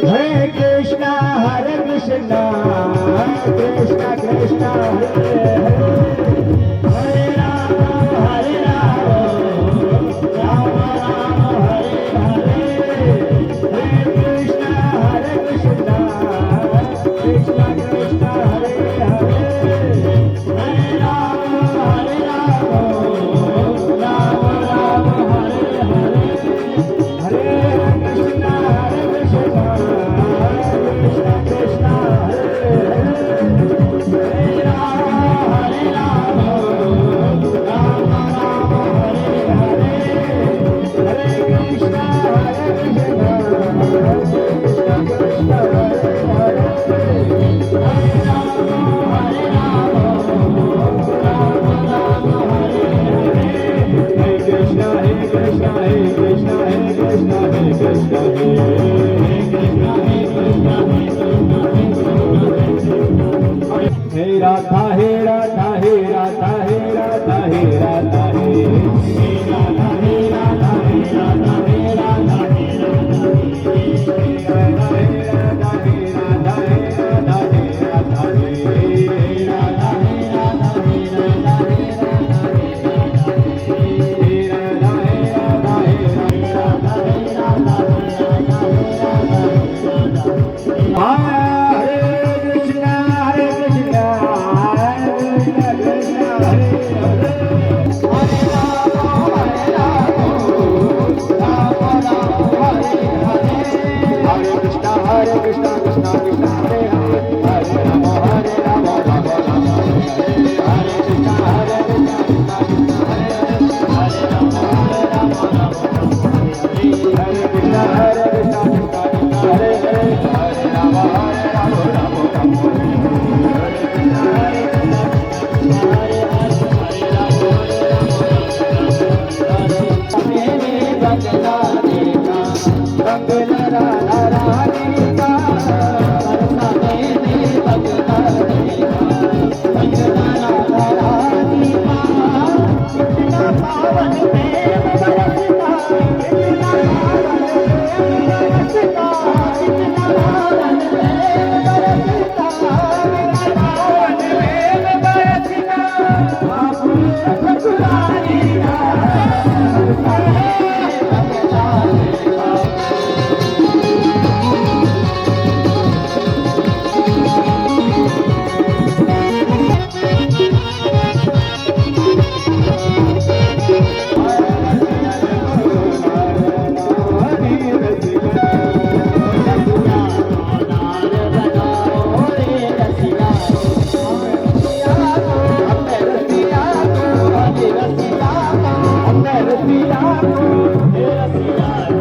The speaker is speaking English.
Hare Krishna, Hare Krishna, Krishna Krishna, Hare Hare, Hare Rama, Hare Rama, Rama Rama, Hare Hare, Hare Krishna, Hare Krishna, Krishna Krishna, Hare Hare, Hare Rama, Hare Rama, Rama Rama, Hare Hare, Hare Krishna, Hare Krishna, Krishna Krishna, Hare Hare, Hare Rama, Hare Rama, Rama Rama, Hare Hare, Hare Krishna, Hare Krishna, Krishna Krishna, Hare Hare, Hare Rama, Hare Rama, Rama Rama, Hare Krishna, Hare Krishna, Hare Krishna, Hare Krishna, Hare Krishna, Hare Krishna, Hare Radha, Hare Radha, Hare Radha, Hare Radha, Hare Radha, Hare Radha, Hare Radha, Hare Radha, Hare Radha, Hare Radha, Hare Radha, Hare Radha, Hare Radha, Hare Radha, Hare Radha, Hare Radha, Hare Radha, Hare Hare Krishna, Krishna Krishna, Hare Hare, Hare Rama, Hare Rama, Rama Rama, Hare Hare, Hare Krishna, Hare Krishna, Krishna Krishna, Hare Hare, Hare Rama, Hare Rama, Rama Rama, Hare Krishna, Hare Krishna, Krishna Krishna, Hare Hare, Hare Rama, Hare Rama, Rama Rama, Hare Krishna, Hare Krishna, Krishna Krishna, Hare Hare, Hare Rama, Hare Hare